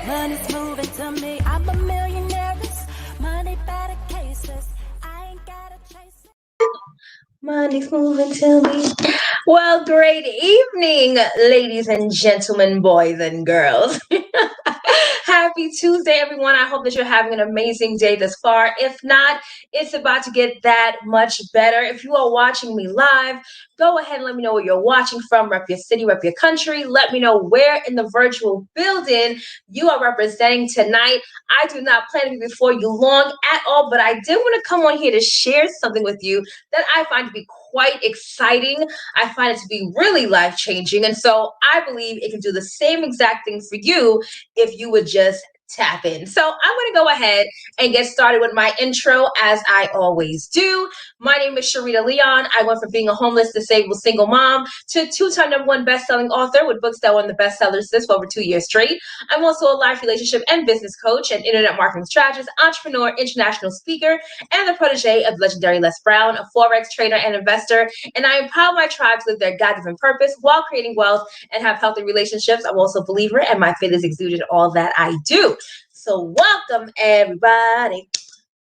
Money's moving to me. I'm a millionaire. Money better cases. I ain't gotta chase it. Money's moving to me. Well, great evening, ladies and gentlemen, boys and girls. Happy Tuesday, everyone. I hope that you're having an amazing day thus far. If not, it's about to get that much better. If you are watching me live, go ahead and let me know where you're watching from. Rep your city, rep your country. Let me know where in the virtual building you are representing tonight. I do not plan to be before you long at all, but I did want to come on here to share something with you that I find to be quite exciting. I find it to be really life changing. And so I believe it can do the same exact thing for you if you would just tap in. So I'm going to go ahead and get started with my intro as I always do. My name is Sharita Leon. I went from being a homeless, disabled, single mom to two-time #1 best-selling author with books that won the bestsellers list for over 2 years straight. I'm also a life relationship and business coach, an internet marketing strategist, entrepreneur, international speaker, and the protege of legendary Les Brown, a Forex trader and investor. And I empower my tribe to live their God-given purpose while creating wealth and have healthy relationships. I'm also a believer, and my faith is exuded in all that I do. So welcome, everybody.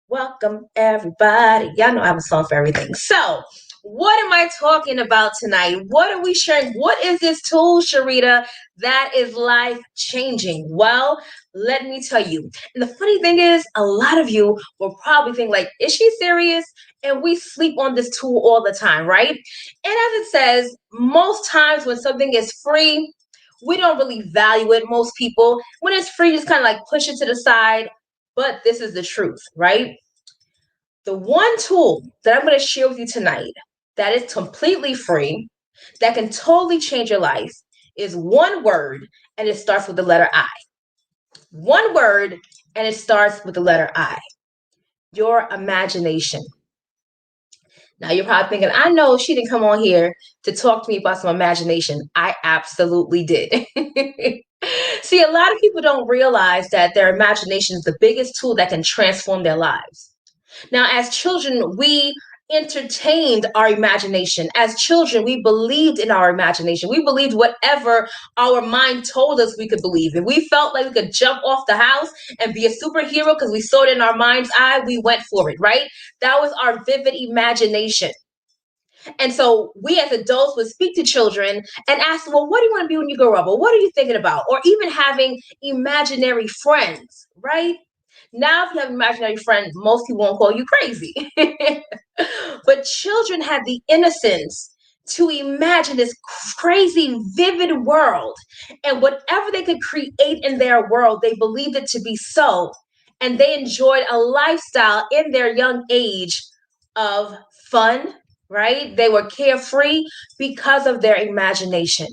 Welcome, everybody. Y'all know I have a song for everything. So what am I talking about tonight? What are we sharing? What is this tool, Sharita, that is life changing? Well, let me tell you. And the funny thing is, a lot of you will probably think like, is she serious? And we sleep on this tool all the time, right? And as it says, most times when something is free, we don't really value it. Most people, when it's free, just kind of like push it to the side. But this is the truth, right? The one tool that I'm going to share with you tonight that is completely free, that can totally change your life, is one word, and it starts with the letter I. One word, and it starts with the letter I. Your imagination. Now you're probably thinking, I know she didn't come on here to talk to me about some imagination. I absolutely did. See, a lot of people don't realize that their imagination is the biggest tool that can transform their lives. Now, as children, we entertained our imagination. As children, we believed in our imagination. We believed whatever our mind told us we could believe. If we felt like we could jump off the house and be a superhero because we saw it in our mind's eye, we went for it, right? That was our vivid imagination. And so we as adults would speak to children and ask them, well, what do you want to be when you grow up? Or what are you thinking about? Or even having imaginary friends, right? Now, if you have an imaginary friend, most people won't call you crazy. But children had the innocence to imagine this crazy, vivid world. And whatever they could create in their world, they believed it to be so. And they enjoyed a lifestyle in their young age of fun, right? They were carefree because of their imagination.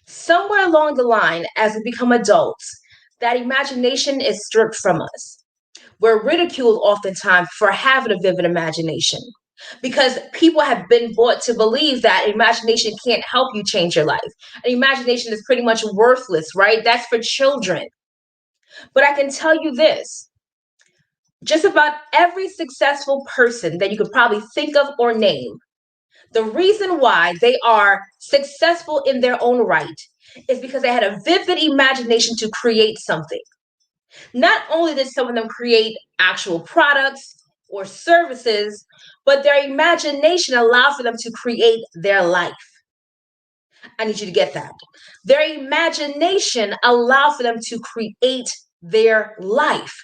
Somewhere along the line, as we become adults, that imagination is stripped from us. We're ridiculed oftentimes for having a vivid imagination because people have been brought to believe that imagination can't help you change your life. And imagination is pretty much worthless, right? That's for children. But I can tell you this, just about every successful person that you could probably think of or name, the reason why they are successful in their own right is because they had a vivid imagination to create something. Not only did some of them create actual products or services, but their imagination allowed for them to create their life. I need you to get that. Their imagination allowed for them to create their life.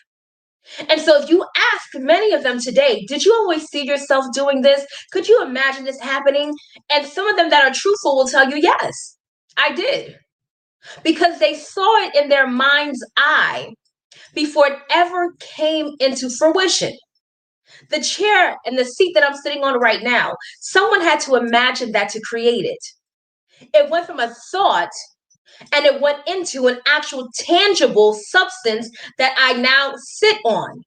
And so if you ask many of them today, did you always see yourself doing this? Could you imagine this happening? And some of them that are truthful will tell you, yes, I did. Because they saw it in their mind's eye before it ever came into fruition. The chair and the seat that I'm sitting on right now, someone had to imagine that to create it. It went from a thought and it went into an actual tangible substance that I now sit on.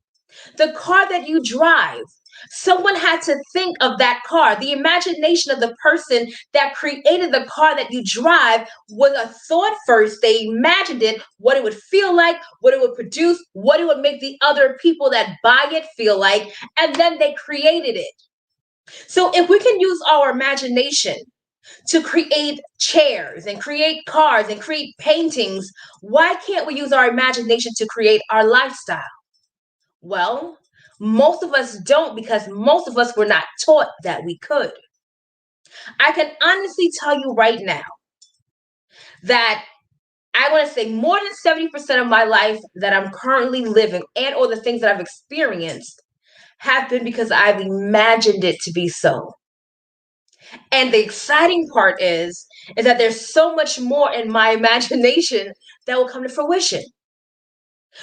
The car that you drive, someone had to think of that car. The imagination of the person that created the car that you drive was a thought first. They imagined it, what it would feel like, what it would produce, what it would make the other people that buy it feel like, and then they created it. So if we can use our imagination to create chairs and create cars and create paintings, why can't we use our imagination to create our lifestyle? Well, most of us don't because most of us were not taught that we could. I can honestly tell you right now that I want to say more than 70% of my life that I'm currently living and or the things that I've experienced have been because I've imagined it to be so. And the exciting part is that there's so much more in my imagination that will come to fruition.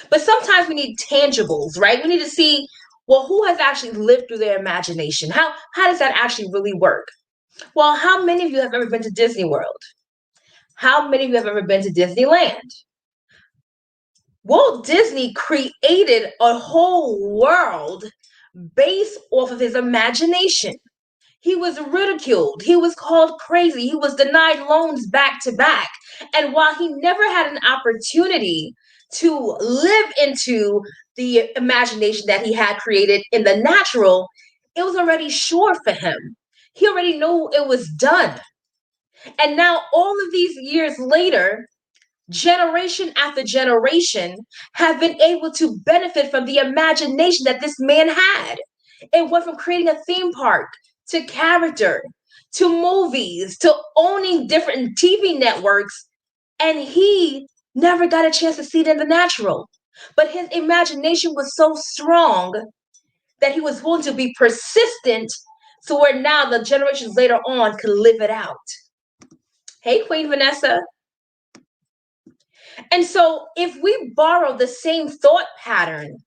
But sometimes we need tangibles, right? We need to see, well, who has actually lived through their imagination? How does that actually really work? Well, how many of you have ever been to Disney World? How many of you have ever been to Disneyland? Walt Disney created a whole world based off of his imagination. He was ridiculed. He was called crazy. He was denied loans back to back. And while he never had an opportunity to live into the imagination that he had created in the natural, it was already sure for him. He already knew it was done. And now, all of these years later, generation after generation have been able to benefit from the imagination that this man had. It went from creating a theme park to character to movies to owning different TV networks, and he never got a chance to see it in the natural. But his imagination was so strong that he was willing to be persistent so where now the generations later on could live it out. Hey, Queen Vanessa. And so, if we borrow the same thought pattern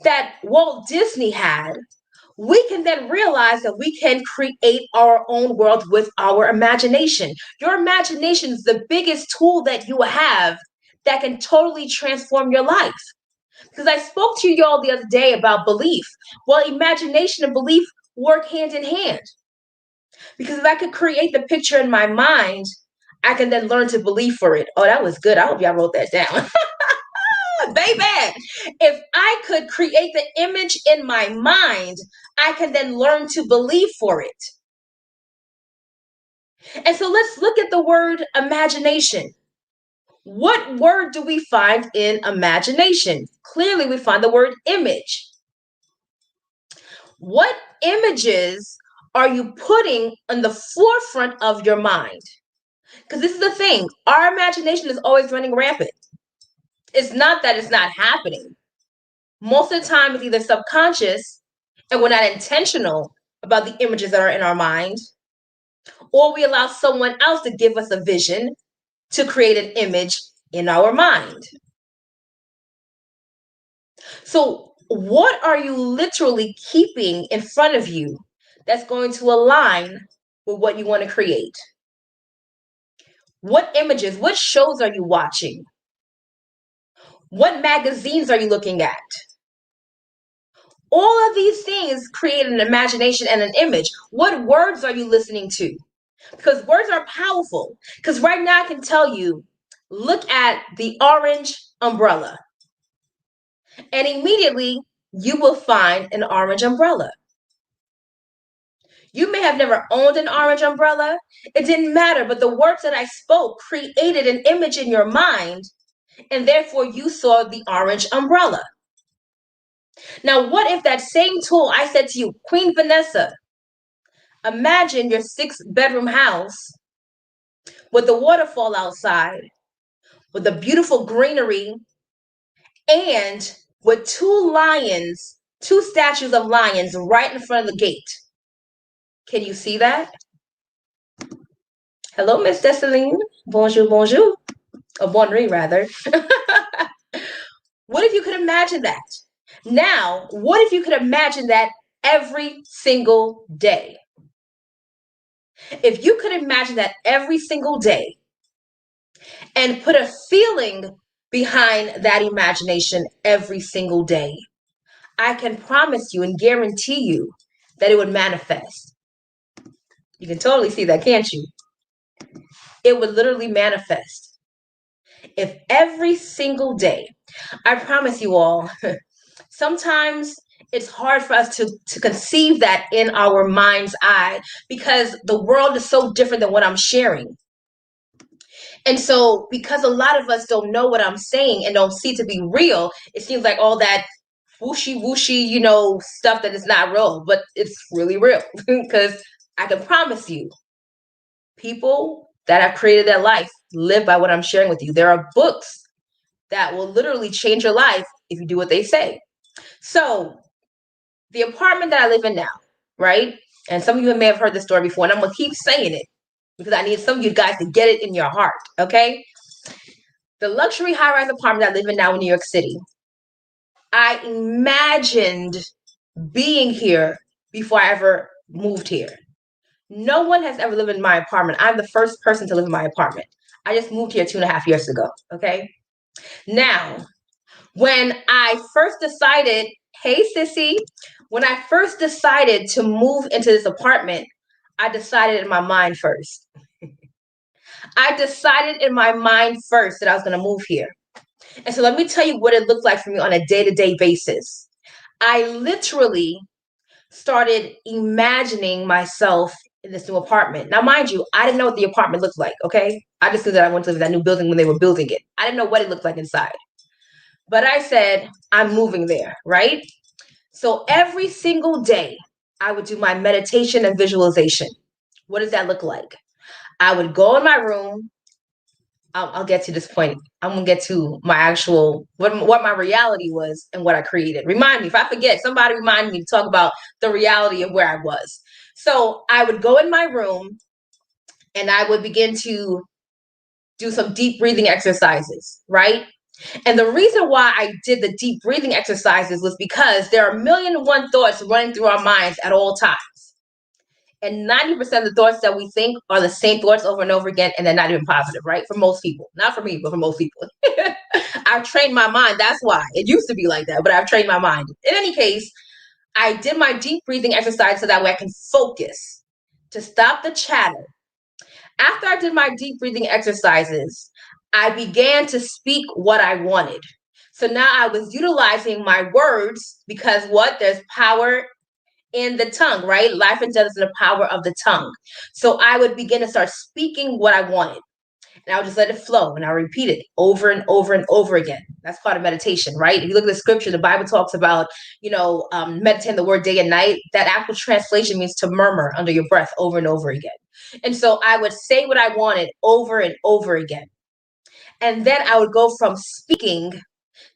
that Walt Disney had, we can then realize that we can create our own world with our imagination. Your imagination is the biggest tool that you have that can totally transform your life. Because I spoke to y'all the other day about belief. Well, imagination and belief work hand in hand. Because if I could create the picture in my mind, I can then learn to believe for it. Oh, that was good. I hope y'all wrote that down. Baby, if I could create the image in my mind, I can then learn to believe for it. And so let's look at the word imagination. What word do we find in imagination? Clearly, we find the word image. What images are you putting in the forefront of your mind? Because this is the thing, our imagination is always running rampant. It's not that it's not happening. Most of the time, it's either subconscious and we're not intentional about the images that are in our mind, or we allow someone else to give us a vision to create an image in our mind. So, what are you literally keeping in front of you that's going to align with what you want to create? What images, what shows are you watching? What magazines are you looking at? All of these things create an imagination and an image. What words are you listening to? Because words are powerful. Because right now I can tell you, look at the orange umbrella. And immediately you will find an orange umbrella. You may have never owned an orange umbrella. It didn't matter, but the words that I spoke created an image in your mind, and therefore you saw the orange umbrella. Now, what if that same tool I said to you, Queen Vanessa, imagine your 6-bedroom house with the waterfall outside, with the beautiful greenery, and with two statues of lions right in front of the gate. Can you see that? Hello, Miss Dessalines. Bonjour, bonjour. Or bonne nuit, rather. What if you could imagine that? Now, what if you could imagine that every single day? If you could imagine that every single day and put a feeling behind that imagination every single day, I can promise you and guarantee you that it would manifest. You can totally see that, can't you? It would literally manifest. If every single day, I promise you all, sometimes It's hard for us to conceive that in our mind's eye because the world is so different than what I'm sharing. And so, because a lot of us don't know what I'm saying and don't see it to be real, it seems like all that whooshy whooshy, stuff that is not real, but it's really real. Because I can promise you, people that have created their life live by what I'm sharing with you. There are books that will literally change your life if you do what they say. So, the apartment that I live in now, right? And some of you may have heard this story before, and I'm gonna keep saying it because I need some of you guys to get it in your heart, okay? The luxury high-rise apartment that I live in now in New York City, I imagined being here before I ever moved here. No one has ever lived in my apartment. I'm the first person to live in my apartment. I just moved here 2.5 years ago, okay? Now, when I first decided, hey, sissy, when I first decided to move into this apartment, I decided in my mind first. I decided in my mind first that I was going to move here. And so let me tell you what it looked like for me on a day-to-day basis. I literally started imagining myself in this new apartment. Now, mind you, I didn't know what the apartment looked like, okay? I just knew that I went to that new building when they were building it. I didn't know what it looked like inside. But I said, I'm moving there, right? So every single day, I would do my meditation and visualization. What does that look like? I would go in my room. I'll get to this point. I'm gonna get to my actual what my reality was and what I created. Remind me if I forget. Somebody remind me to talk about the reality of where I was. So I would go in my room and I would begin to do some deep breathing exercises, right? And the reason why I did the deep breathing exercises was because there are a million and one thoughts running through our minds at all times. And 90% of the thoughts that we think are the same thoughts over and over again, and they're not even positive, right? For most people. Not for me, but for most people. I've trained my mind. That's why. It used to be like that, but I've trained my mind. In any case, I did my deep breathing exercise so that way I can focus to stop the chatter. After I did my deep breathing exercises, I began to speak what I wanted. So now I was utilizing my words because what? There's power in the tongue, right? Life and death is in the power of the tongue. So I would begin to start speaking what I wanted. And I would just let it flow and I repeat it over and over and over again. That's part of meditation, right? If you look at the scripture, the Bible talks about, meditating the word day and night. That actual translation means to murmur under your breath over and over again. And so I would say what I wanted over and over again. And then I would go from speaking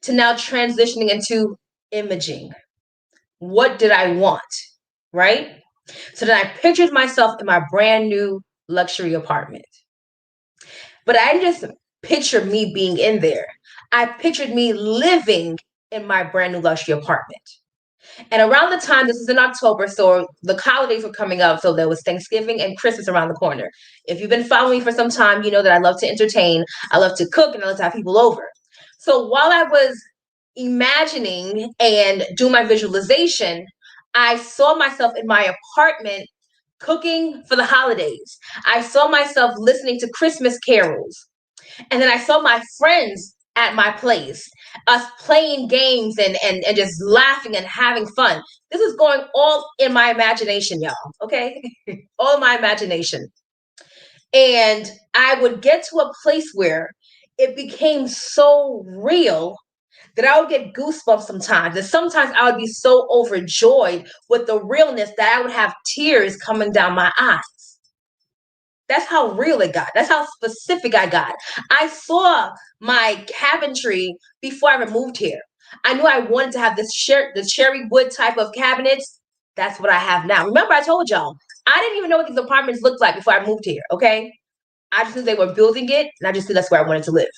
to now transitioning into imaging. What did I want? Right? So then I pictured myself in my brand new luxury apartment. But I didn't just picture me being in there. I pictured me living in my brand new luxury apartment. And around the time, this is in October, so the holidays were coming up. So there was Thanksgiving and Christmas around the corner. If you've been following me for some time, you know that I love to entertain, I love to cook, and I love to have people over. So while I was imagining and doing my visualization, I saw myself in my apartment cooking for the holidays. I saw myself listening to Christmas carols. And then I saw my friends at my place, us playing games and just laughing and having fun. This is going all in my imagination, y'all. Okay? All in my imagination. And I would get to a place where it became so real that I would get goosebumps sometimes. And sometimes I would be so overjoyed with the realness that I would have tears coming down my eyes. That's how real it got. That's how specific I got. I saw my cabinetry before I ever moved here. I knew I wanted to have the cherry wood type of cabinets. That's what I have now. Remember, I told y'all, I didn't even know what these apartments looked like before I moved here, okay? I just knew they were building it, and I just knew that's where I wanted to live.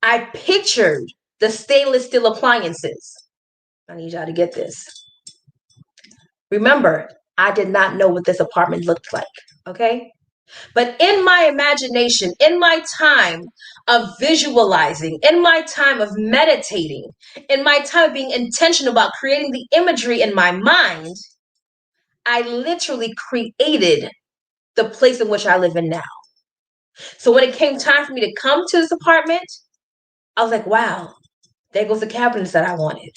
I pictured the stainless steel appliances. I need y'all to get this. Remember, I did not know what this apartment looked like, okay? But in my imagination, in my time of visualizing, in my time of meditating, in my time of being intentional about creating the imagery in my mind, I literally created the place in which I live in now. So when it came time for me to come to this apartment, I was like, wow, there goes the cabinets that I wanted.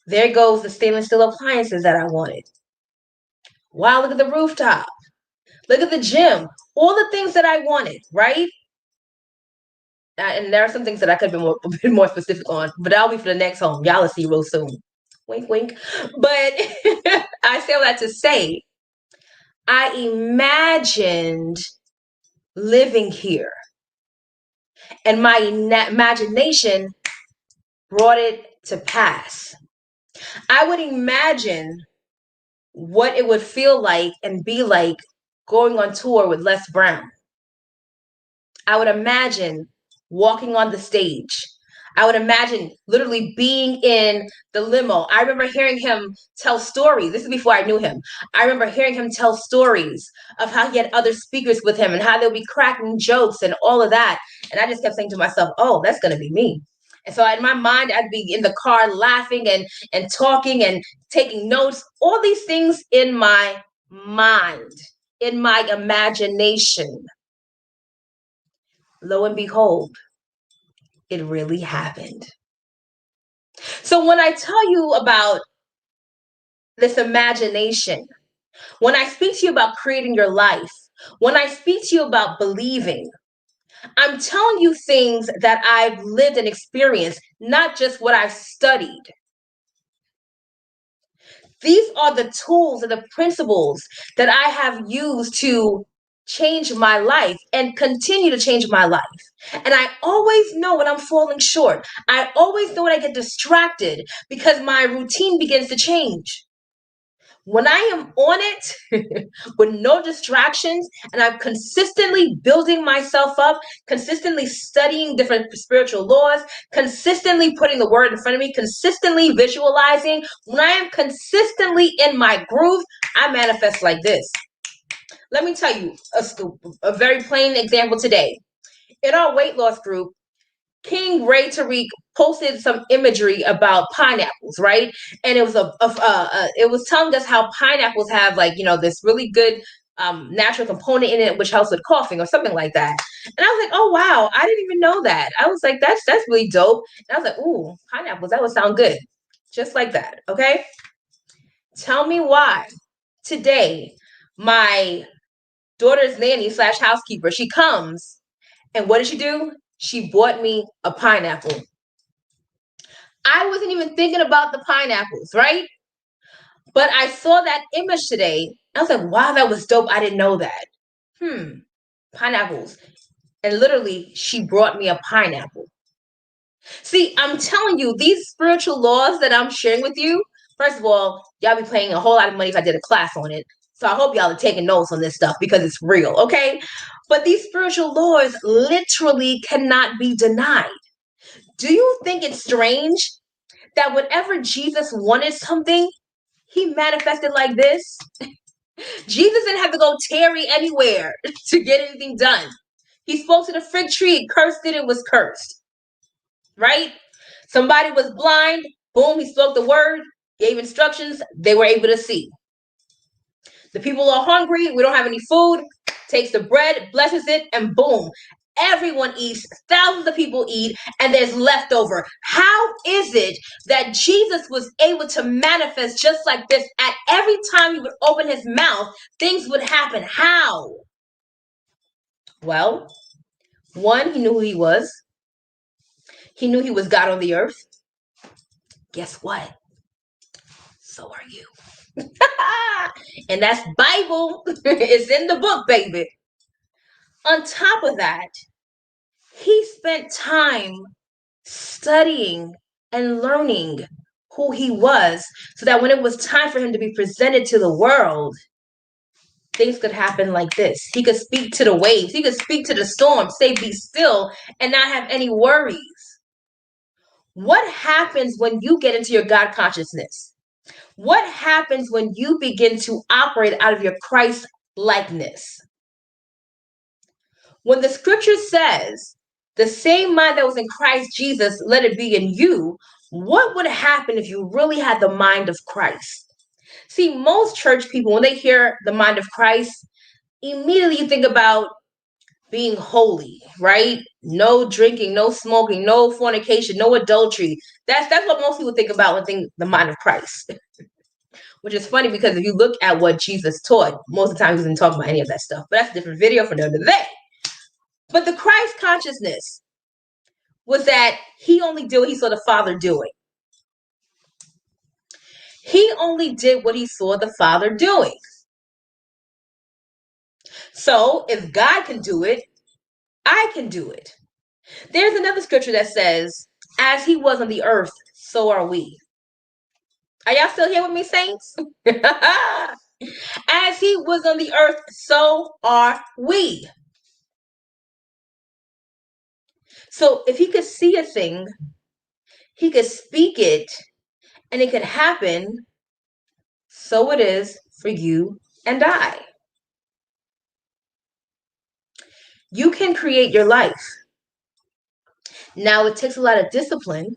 There goes the stainless steel appliances that I wanted. Wow, look at the rooftop. Look at the gym. All the things that I wanted, right? And there are some things that I could have been a bit more specific on, but that'll be for the next home. Y'all will see real soon. Wink, wink. But I say all that to say, I imagined living here, and my imagination brought it to pass. I would imagine what it would feel like and be like going on tour with Les Brown. I would imagine walking on the stage. I would imagine literally being in the limo. I remember hearing him tell stories. This is before I knew him. I remember hearing him tell stories of how he had other speakers with him and how they'll be cracking jokes and all of that. And I just kept saying to myself, oh, that's going to be me. And so in my mind, I'd be in the car laughing and talking and taking notes, all these things in my mind, in my imagination. Lo and behold, it really happened. So when I tell you about this imagination, when I speak to you about creating your life, when I speak to you about believing, I'm telling you things that I've lived and experienced, not just what I've studied. These are the tools and the principles that I have used to change my life and continue to change my life. And I always know when I'm falling short. I always know when I get distracted because my routine begins to change. When I am on it with no distractions and I'm consistently building myself up, consistently studying different spiritual laws, consistently putting the word in front of me, consistently visualizing, when I am consistently in my groove, I manifest like this. Let me tell you a very plain example today. In our weight loss group, King Ray Tariq posted some imagery about pineapples, right? And it was it was telling us how pineapples have this really good natural component in it which helps with coughing or something like that. And I was like, oh wow, I didn't even know that. I was like, that's really dope. And I was like, ooh, pineapples, that would sound good, just like that. Okay, tell me why today my daughter's nanny slash housekeeper, she comes, and what did she do? She bought me a pineapple. I wasn't even thinking about the pineapples, right? But I saw that image today. I was like, wow, that was dope. I didn't know that. Pineapples. And literally, she brought me a pineapple. See, I'm telling you, these spiritual laws that I'm sharing with you, first of all, y'all be paying a whole lot of money if I did a class on it. So I hope y'all are taking notes on this stuff because it's real, okay? But these spiritual laws literally cannot be denied. Do you think it's strange that whenever Jesus wanted something, he manifested like this? Jesus didn't have to go tarry anywhere to get anything done. He spoke to the fig tree, cursed it, it was cursed. Right? Somebody was blind, boom, he spoke the word, gave instructions, they were able to see. The people are hungry, we don't have any food, takes the bread, blesses it, and boom, everyone eats, thousands of people eat, and there's leftover. How is it that Jesus was able to manifest just like this? At every time he would open his mouth, things would happen. How? Well, one, he knew who he was. He knew he was God on the earth. Guess what? So are you. And that's Bible. It's in the book, baby. On top of that, he spent time studying and learning who he was so that when it was time for him to be presented to the world, things could happen like this. He could speak to the waves. He could speak to the storm, say, be still, and not have any worries. What happens when you get into your God consciousness? What happens when you begin to operate out of your Christ likeness? When the scripture says, the same mind that was in Christ Jesus, let it be in you, what would happen if you really had the mind of Christ? See, most church people, when they hear the mind of Christ, immediately you think about being holy, right? No drinking, no smoking, no fornication, no adultery. That's what most people think about when think the mind of Christ. Which is funny because if you look at what Jesus taught, most of the time he wasn't talking about any of that stuff. But that's a different video for another day. But the Christ consciousness was that he only did what he saw the Father doing. He only did what he saw the Father doing. So if God can do it, I can do it. There's another scripture that says, as he was on the earth, so are we. Are y'all still here with me, saints? As he was on the earth, so are we. So if he could see a thing, he could speak it, and it could happen, so it is for you and I. You can create your life. Now, it takes a lot of discipline,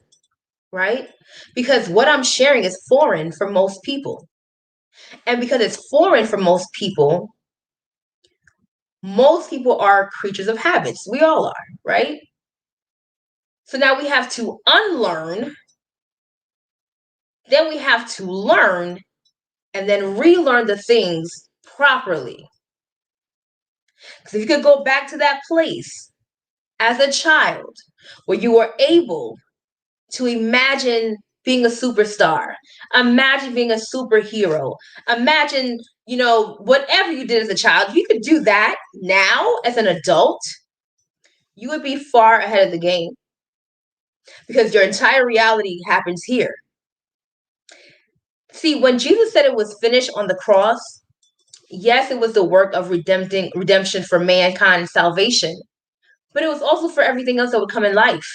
right? Because what I'm sharing is foreign for most people. And because it's foreign for most people are creatures of habits. We all are, right? So now we have to unlearn, then we have to learn, and then relearn the things properly. Because if you could go back to that place as a child where you were able to imagine being a superstar, imagine being a superhero, imagine, whatever you did as a child, if you could do that now as an adult, you would be far ahead of the game because your entire reality happens here. See, when Jesus said it was finished on the cross, yes, it was the work of redemption for mankind and salvation, but it was also for everything else that would come in life.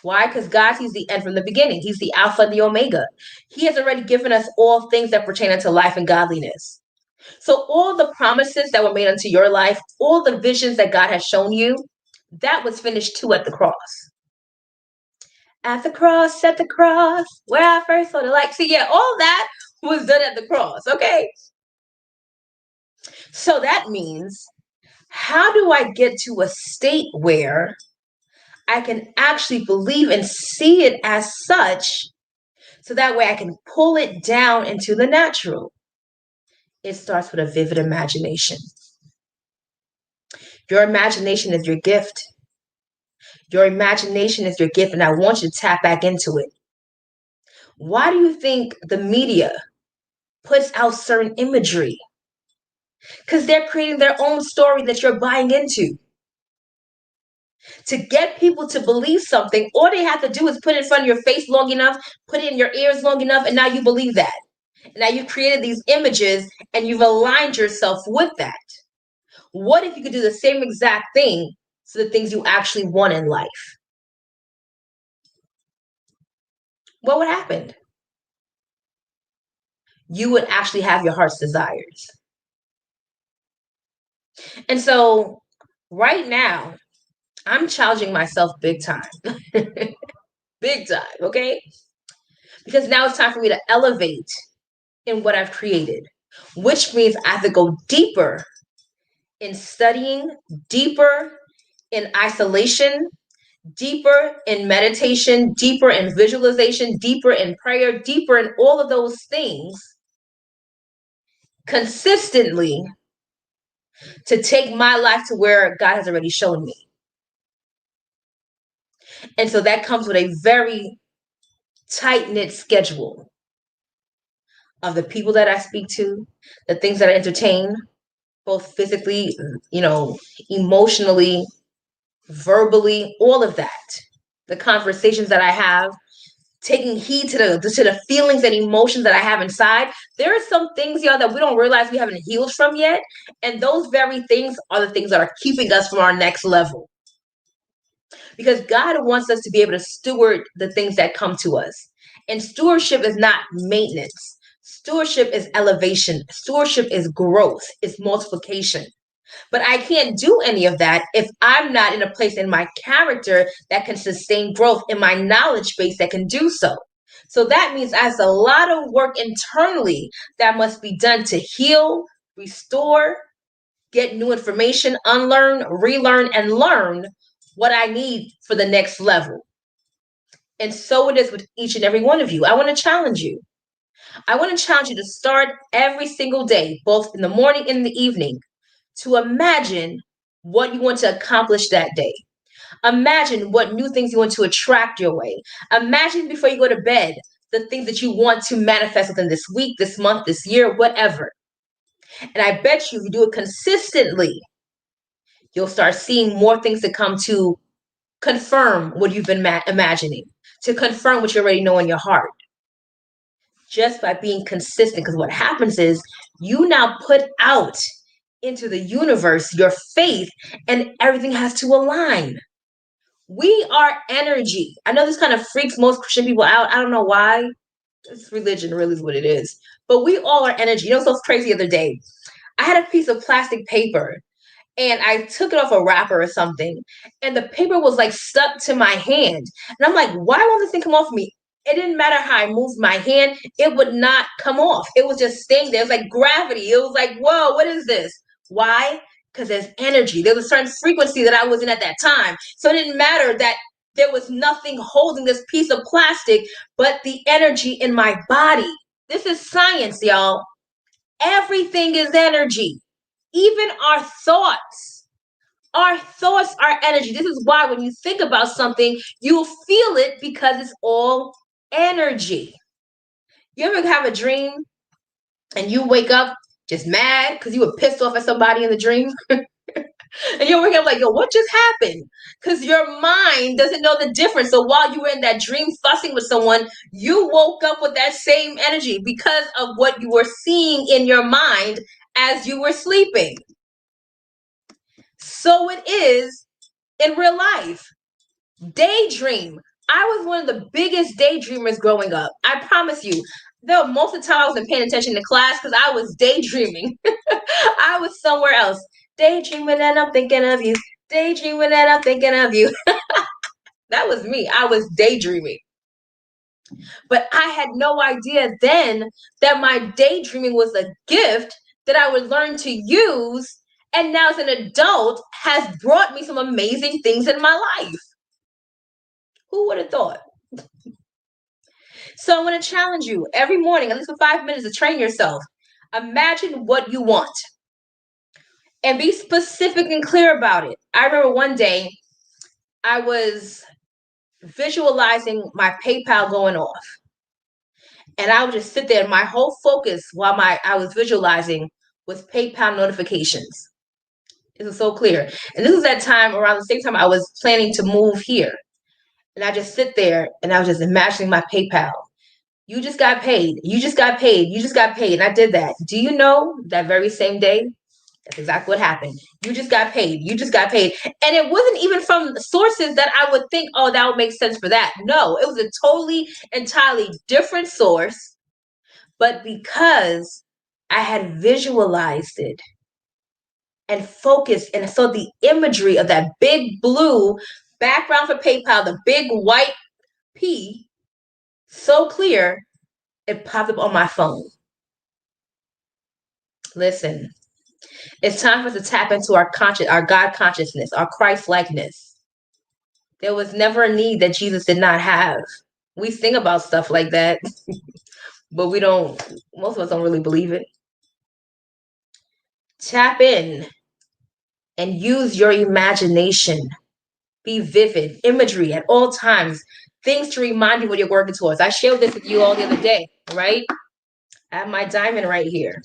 Why? Because God sees the end from the beginning. He's the Alpha and the Omega. He has already given us all things that pertain unto life and godliness. So all the promises that were made unto your life, all the visions that God has shown you, that was finished too at the cross. At the cross, where I first saw the light. See, yeah, all that was done at the cross, okay? So that means, how do I get to a state where I can actually believe and see it as such, so that way I can pull it down into the natural? It starts with a vivid imagination. Your imagination is your gift. Your imagination is your gift, and I want you to tap back into it. Why do you think the media puts out certain imagery? Because they're creating their own story that you're buying into. To get people to believe something, all they have to do is put it in front of your face long enough, put it in your ears long enough, and now you believe that. Now you've created these images and you've aligned yourself with that. What if you could do the same exact thing to the things you actually want in life? What would happen? You would actually have your heart's desires. And so right now, I'm challenging myself big time. Big time, okay? Because now it's time for me to elevate in what I've created, which means I have to go deeper in studying, deeper in isolation, deeper in meditation, deeper in visualization, deeper in prayer, deeper in all of those things consistently to take my life to where God has already shown me. And so that comes with a very tight-knit schedule of the people that I speak to, the things that I entertain, both physically, emotionally, verbally, all of that. The conversations that I have, taking heed to the feelings and emotions that I have inside. There are some things, y'all, that we don't realize we haven't healed from yet. And those very things are the things that are keeping us from our next level. Because God wants us to be able to steward the things that come to us. And stewardship is not maintenance. Stewardship is elevation. Stewardship is growth. It's multiplication. But I can't do any of that if I'm not in a place in my character that can sustain growth, in my knowledge base that can do so. So that means there's a lot of work internally that must be done to heal, restore, get new information, unlearn, relearn, and learn what I need for the next level. And so it is with each and every one of you. I want to challenge you. I want to challenge you to start every single day, both in the morning and in the evening, to imagine what you want to accomplish that day. Imagine what new things you want to attract your way. Imagine before you go to bed the things that you want to manifest within this week, this month, this year, whatever. And I bet you if you do it consistently, you'll start seeing more things that come to confirm what you've been imagining, to confirm what you already know in your heart. Just by being consistent, because what happens is you now put out into the universe your faith, and everything has to align. We are energy. I know this kind of freaks most Christian people out. I don't know why. It's religion, really is what it is. But we all are energy. You know, so it's crazy the other day. I had a piece of plastic paper and I took it off a wrapper or something, and the paper was like stuck to my hand. And I'm like, why won't this thing come off me? It didn't matter how I moved my hand, it would not come off. It was just staying there. It was like gravity. It was like, whoa, what is this? Why? Because there's energy. There was a certain frequency that I was in at that time. So it didn't matter that there was nothing holding this piece of plastic but the energy in my body. This is science, y'all. Everything is energy. Even our thoughts. Our thoughts are energy. This is why when you think about something, you'll feel it because it's all energy. You ever have a dream and you wake up just mad because you were pissed off at somebody in the dream? And you wake up like, yo, what just happened? Because your mind doesn't know the difference. So while you were in that dream fussing with someone, you woke up with that same energy because of what you were seeing in your mind as you were sleeping. So it is in real life. Daydream. I was one of the biggest daydreamers growing up. I promise you. Though most of the time I wasn't paying attention to class because I was daydreaming. I was somewhere else. Daydreaming and I'm thinking of you. Daydreaming and I'm thinking of you. That was me. I was daydreaming. But I had no idea then that my daydreaming was a gift that I would learn to use. And now as an adult has brought me some amazing things in my life. Who would have thought? So I'm going to challenge you every morning, at least for 5 minutes, to train yourself. Imagine what you want and be specific and clear about it. I remember one day I was visualizing my PayPal going off. And I would just sit there and my whole focus while I was visualizing was PayPal notifications. It was so clear. And this was that time around the same time I was planning to move here. And I just sit there and I was just imagining my PayPal. You just got paid. You just got paid. You just got paid. And I did that. Do you know that very same day? That's exactly what happened. You just got paid. You just got paid. And it wasn't even from sources that I would think, oh, that would make sense for that. No, it was a totally, entirely different source. But because I had visualized it and focused and saw the imagery of that big blue background for PayPal, the big white P, so clear, it popped up on my phone. Listen, it's time for us to tap into our God consciousness, our Christ likeness. There was never a need that Jesus did not have. We sing about stuff like that, but most of us don't really believe it. Tap in and use your imagination. Be vivid, imagery at all times, things to remind you what you're working towards. I shared this with you all the other day, right? I have my diamond right here.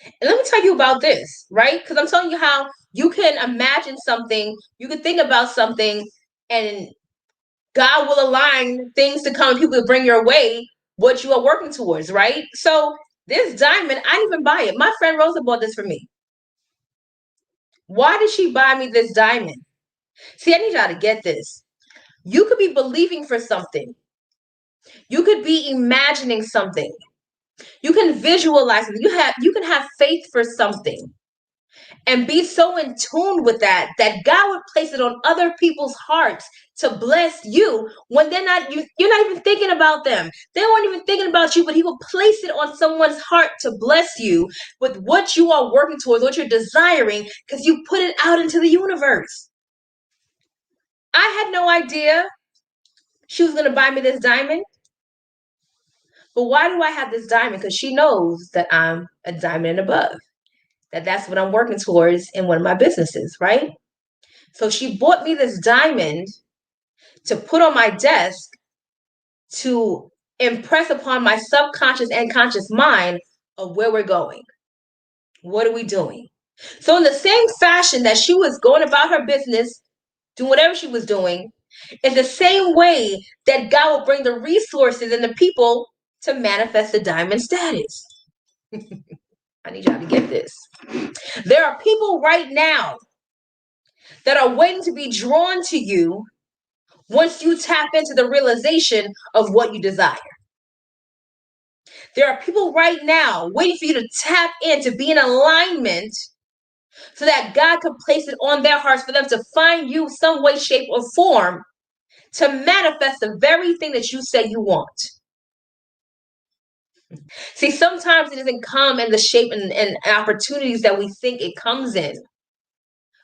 And let me tell you about this, right? Because I'm telling you how you can imagine something, you can think about something, and God will align things to come and people to bring your way what you are working towards, right? So this diamond, I didn't even buy it. My friend Rosa bought this for me. Why did she buy me this diamond? See, I need y'all to get this. You could be believing for something. You could be imagining something. You can visualize it. You can have faith for something. and be so in tune with that God would place it on other people's hearts to bless you when you're not even thinking about them. They weren't even thinking about you, but he will place it on someone's heart to bless you with what you are working towards, what you're desiring, because you put it out into the universe. I had no idea she was going to buy me this diamond. But why do I have this diamond? Because she knows that I'm a diamond and above. That's what I'm working towards in one of my businesses, right? So she bought me this diamond to put on my desk to impress upon my subconscious and conscious mind of where we're going. What are we doing? So in the same fashion that she was going about her business, doing whatever she was doing, in the same way that God will bring the resources and the people to manifest the diamond status. I need y'all to get this. There are people right now that are waiting to be drawn to you once you tap into the realization of what you desire. There are people right now waiting for you to tap in, to be in alignment, so that God can place it on their hearts for them to find you some way, shape, or form to manifest the very thing that you say you want. See, sometimes it doesn't come in the shape and opportunities that we think it comes in.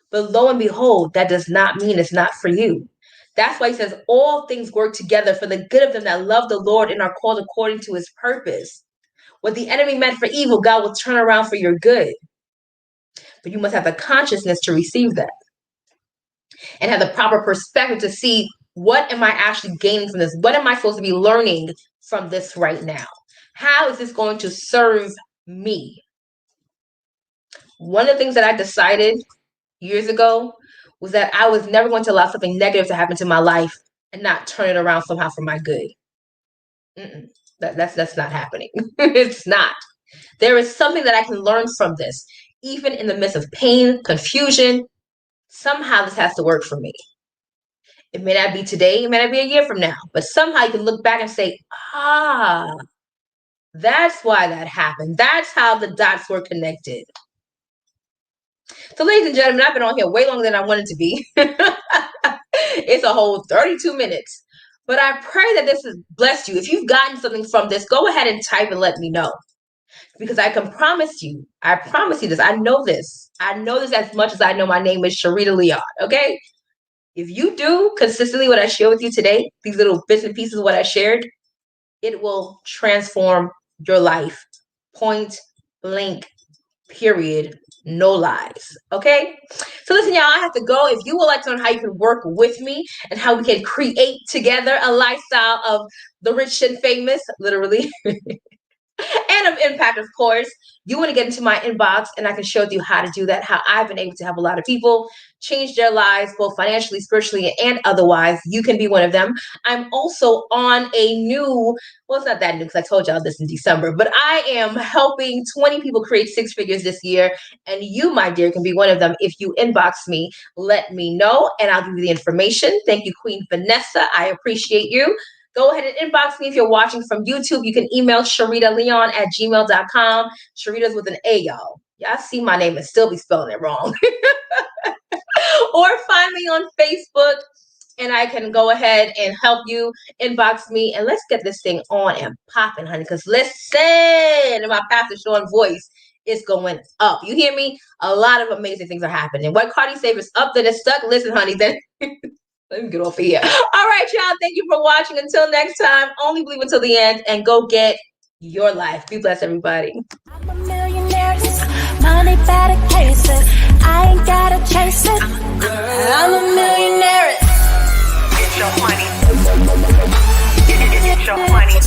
But lo and behold, that does not mean it's not for you. That's why he says all things work together for the good of them that love the Lord and are called according to his purpose. What the enemy meant for evil, God will turn around for your good. But you must have the consciousness to receive that and have the proper perspective to see, what am I actually gaining from this? What am I supposed to be learning from this right now? How is this going to serve me? One of the things that I decided years ago was that I was never going to allow something negative to happen to my life and not turn it around somehow for my good. That's not happening. It's not. There is something that I can learn from this. Even in the midst of pain, confusion, somehow this has to work for me. It may not be today, it may not be a year from now, but somehow you can look back and say, that's why that happened. That's how the dots were connected. So, ladies and gentlemen, I've been on here way longer than I wanted to be. It's a whole 32 minutes. But I pray that this has blessed you. If you've gotten something from this, go ahead and type and let me know. Because I promise you this. I know this. I know this as much as I know my name is Sharita Leon, okay? If you do consistently what I share with you today, these little bits and pieces of what I shared, it will transform your life. Point blank, period. No lies. Okay? So listen, y'all, I have to go. If you would like to learn how you can work with me and how we can create together a lifestyle of the rich and famous, literally, and of impact, of course, you want to get into my inbox and I can show you how to do that, how I've been able to help a lot of people change their lives, both financially, spiritually, and otherwise. You can be one of them. I'm also on a new, well, it's not that new because I told y'all this in December, but I am helping 20 people create 6 figures this year. And you, my dear, can be one of them. If you inbox me, let me know and I'll give you the information. Thank you, Queen Vanessa. I appreciate you. Go ahead and inbox me if you're watching from YouTube. You can email SharitaLeon@gmail.com. Sharita's with an A, y'all. Y'all see my name and still be spelling it wrong. Or find me on Facebook and I can go ahead and help you. Inbox me and let's get this thing on and popping, honey. Because listen, my Pastor Sean voice is going up. You hear me? A lot of amazing things are happening. What Cardi said is up, then it's stuck. Listen, honey, then let me get off of here. All right, y'all. Thank you for watching. Until next time, only believe until the end and go get your life. Be blessed, everybody. I'm a millionaire, money better cases. I ain't gotta chase it. I'm a millionaire. Get your money. Get your money.